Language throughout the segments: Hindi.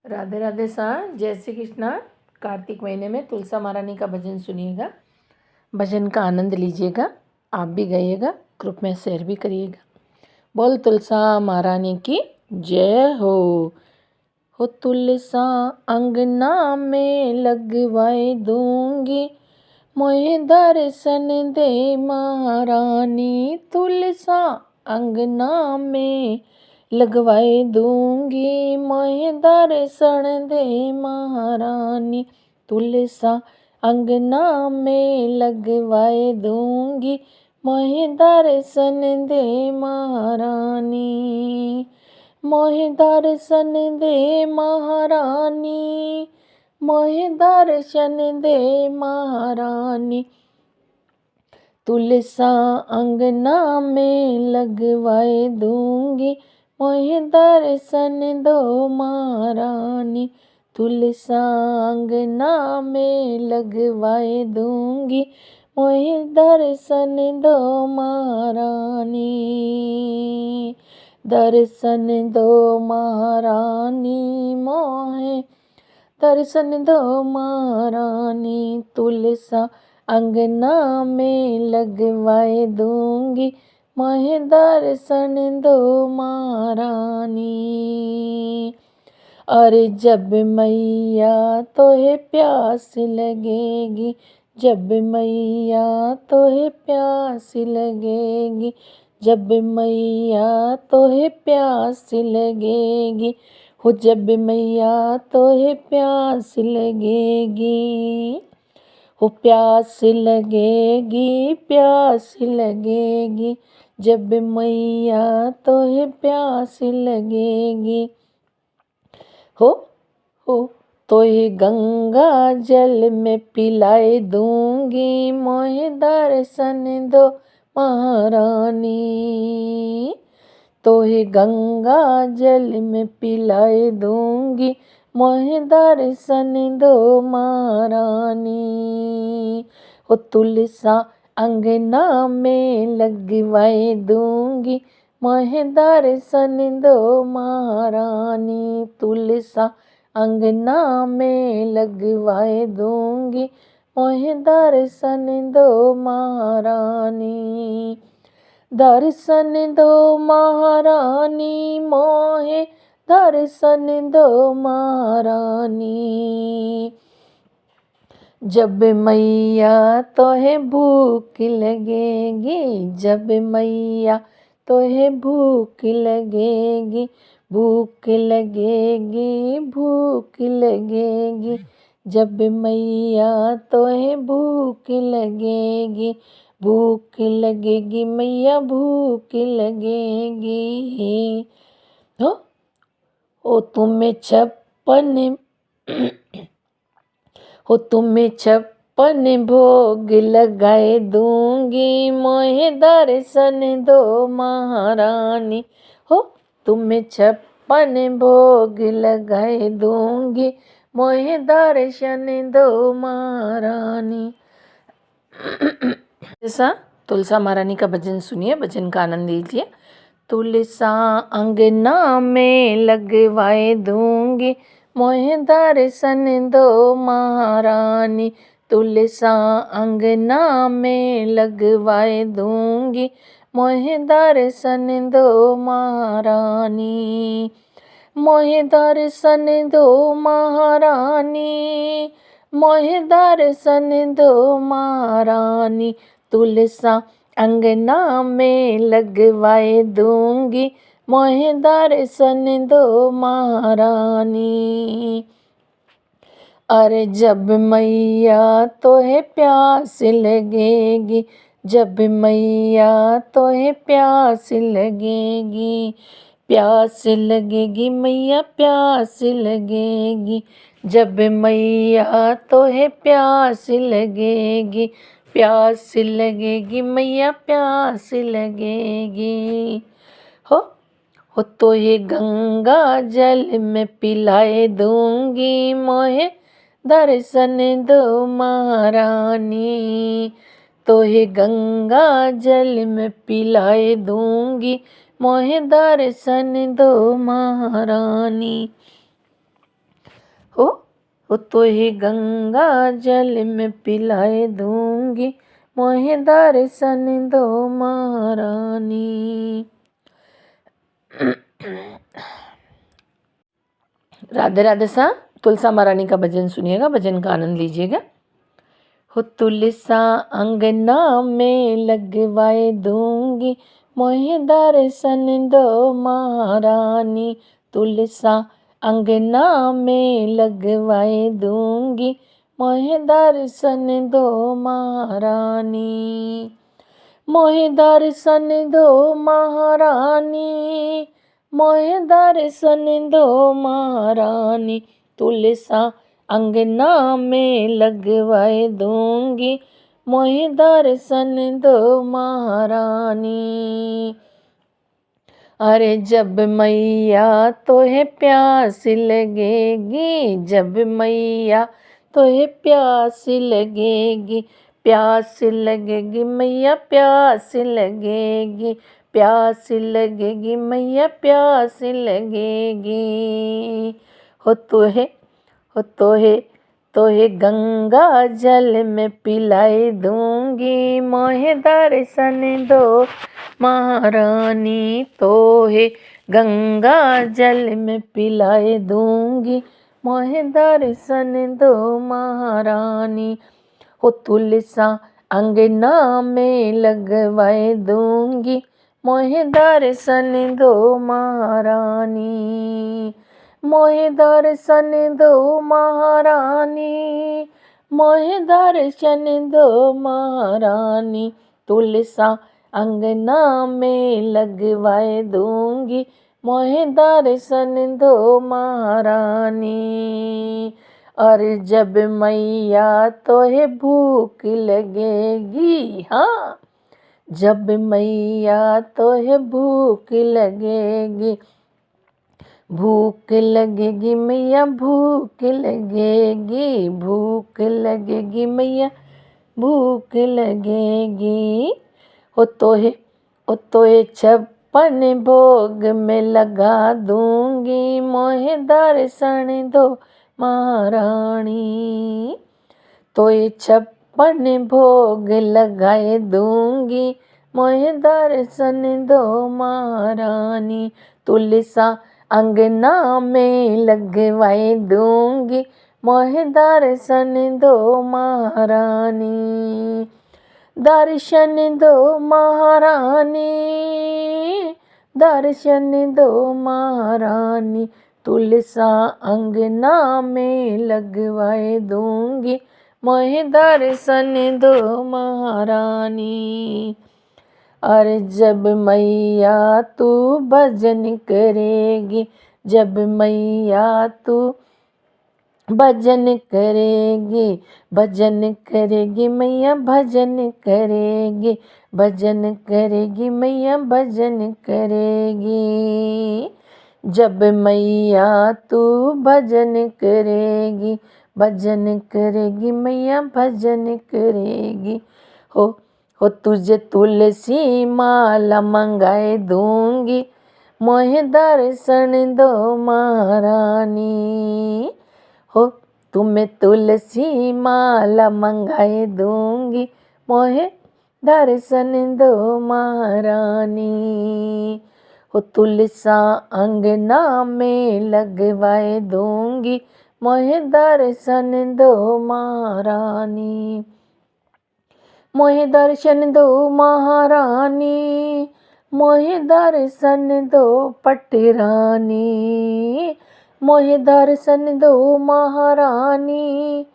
राधे राधे सा जय श्री कृष्णा। कार्तिक महीने में तुलसा महारानी का भजन सुनिएगा, भजन का आनंद लीजिएगा। आप भी गाइएगा, ग्रुप में शेयर भी करिएगा। बोल तुलसा महारानी की जय हो तुलसा अंगना में लगवाए दूंगी, मोहे दर्शन दे महारानी। तुलसा अंगना में लगवाए दूंगी, मोहे दर्शन दे महारानी। तुलसा अंगना में लगवाए दूंगी, मोहे दर्शन दे महारानी। मोहे दर्शन दे महारानी, मोहे दर्शन दे महारानी। तुलसा अंगना में लगवाए दूंगी, मोहे दर्शन दो महारानी। तुलसा अंगना में लगवाए दूंगी, मोहे दर्शन दो महारानी। दर्शन दो महारानी, मोहे दर्शन दो महारानी। तुलसा अंगना में लगवाए दूंगी, मोहे दर्शन दो महारानी। अरे जब मैया तोहे प्यास लगेगी, जब मैया तोहे प्यास लगेगी, जब मैया तोहे प्यास लगेगी, हो जब मैया तोहे प्यास लगेगी, हो प्यास लगेगी, प्यास लगेगी, जब मैया तोहे प्यास लगेगी। हो तोहे गंगा जल में पिलाए दूंगी, मोहे दर्शन दो महारानी। तोहे गंगा जल में पिलाए दूंगी, मोहे दर्शन दो महारानी। हो तुलसा अंगना में लगवाए दूंगी, मोहे दर्शन दो महारानी। तुलसा अंगना में लगवाए दूंगी, मोहे दर्शन दो महारानी। दर्शन दो महारानी, मोहे दर्शन दो महारानी। जब मैया तोहे भूख लगेगी, जब मैया तोहे भूख लगेगी, भूख लगेगी, भूख लगेगी, जब मैया तोहे भूख लगेगी, भूख लगेगी, मैया भूख लगेगी। हो तुम्हें 56 हो तुम्हें 56 भोग लगाए दूंगी, मोहे दर्शन दो महारानी। हो तुम्हें 56 भोग लगाए दूंगी, मोहे दर्शन दो महारानी। ऐसा तुलसा महारानी का भजन सुनिए, भजन का आनंद लीजिए। तुलसा अंगना में लगवाए दूंगी, मोहे दर्शन दो महारानी। तुलसा अंगना में लगवाए दूंगी, मोहे दर्शन दो महारानी। मोहे दर्शन दो महारानी, मोहे दर्शन दो महारानी। तुलसा अंगना में लगवाए दूंगी, मोहे दर्शन दो महारानी। अरे जब मैया तोहे प्यास लगेगी, जब मैया तोहे प्यास लगेगी, प्यास लगेगी, मैया प्यास लगेगी, जब मैया तोहे प्यास लगेगी, प्यास लगेगी, मैया प्यास लगेगी। हो तोहे गंगा जल में पिलाए दूंगी, मोहे दर्शन दो महारानी। तोहे गंगा जल में पिलाए दूंगी, मोहे दर्शन दो महारानी। हो तोहे गंगा जल में पिलाए दूंगी, मोहे दर्शन दो महारानी। राधे राधे सा तुलसा महारानी का भजन सुनिएगा, भजन का आनंद लीजिएगा। हो तुलसा अंगना में लगवाए दूंगी, मोहे दर्शन दो महारानी। तुलसा अंगना में लगवाए दूंगी, मोहे दर्शन दो महारानी। मोहे दर्शन दो महारानी, मोहे दर्शन दो महारानी। तुलसा अंगना में लगवाए दूंगी, मोहे दर्शन दो महारानी। अरे जब मैया तोहे प्यास लगेगी, जब मैया तोहे प्यास लगेगी, प्यास लगेगी मैया प्यास लगेगी, प्यास लगेगी मैया प्यास लगेगी। हो तोहे गंगा जल में पिलाई दूंगी, मोहे दर्शन दो महारानी। तोहे गंगा जल में पिलाई दूंगी, मोहे दर्शन दो महारानी। हो तुलसा अंगना में लगवाए दूंगी, मोहे दर्शन दो महारानी। मोहे दर्शन दो महारानी, मोहे दर्शन दो महारानी। तुलसा अंगना में लगवाए दूंगी, मोहे दर्शन दो महारानी। और जब मैया तोहे भूख लगेगी, हाँ जब मैया तोहे भूख लगेगी, भूख लगेगी मैया भूख लगेगी, भूख लगेगी मैया भूख लगेगी। हो तोहे 56 भोग में लगा दूंगी, मोहे दर्शन दो महारानी। तोहे 56 भोग लगाए दूंगी, मोहे दर्शन दो महारानी। तुलसा अंगना में लगवाए दूंगी, मोहे दर्शन दो महारानी। दर्शन दो महारानी, दर्शन दो महारानी। तुलसा अंगना में लगवाए दूंगी, मोहे दर्शन दो महारानी। अरे जब मैया तू भजन करेगी, जब मैया तू भजन करेगी, भजन करेगी मैया भजन करेगी, भजन करेगी मैया भजन करेगी। जब मैया तू भजन करेगी, भजन करेगी मैया भजन करेगी। हो तुझे तुलसी माला मंगाए दूंगी, मोहे दर्शन दो महारानी। हो तुम्हें तुलसी माला मंगाए दूंगी, मोहे दर्शन दो महारानी। हो तुलसा अंगना में लगवाए दूंगी, मोहे दर्शन दो महारानी। मोहे दर्शन दो महारानी, मोहे दर्शन दो पटरानी। मोहे दर्शन दो महारानी,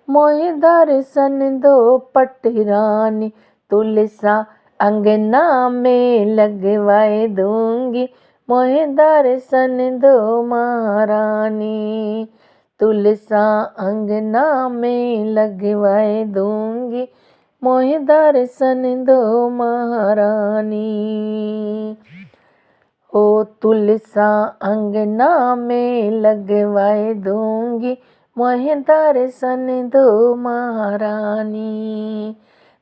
मोहे दर्शन दो पटरानी। तुलसा अंगना में लगवाए दूंगी, मोहे दर्शन दो महारानी। तुलसा अंगना में लगवाए दूंगी, मोहे दर्शन दो महारानी। हो तुलसा अंगना में लगवाए दूंगी, मोहे दर्शन दो महारानी।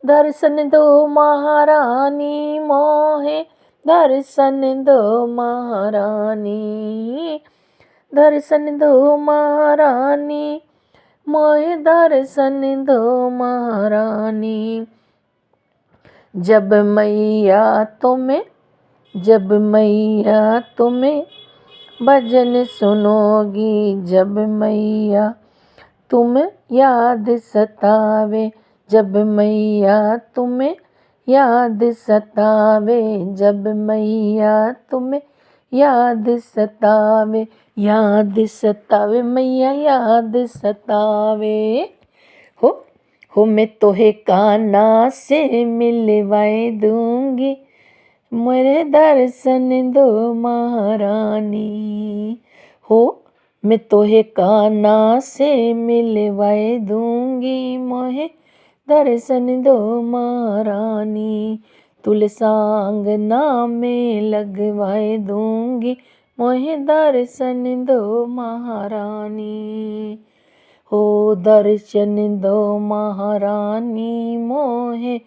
दर्शन दो महारानी, मोहे दर्शन दो महारानी। दर्शन दो महारानी, मोहे दर्शन दो महारानी। जब मैया तुम्हें भजन सुनोगी, जब मैया तुम्हें याद सतावे, जब मैया तुम्हें याद सतावे, जब मैया तुम्हें याद सतावे, याद सतावे मैया याद सतावे। हो मैं तोहे कान्हा से मिलवाए दूंगी, मेरे दर्शन दो महारानी। हो मैं तोहे कान्हा से मिलवाए दूंगी, मोहे दर्शन दो महारानी। तुलसा अंगना में लगवाए दूंगी, मोहे दर्शन दो महारानी। हो दर्शन दो महारानी, मोहे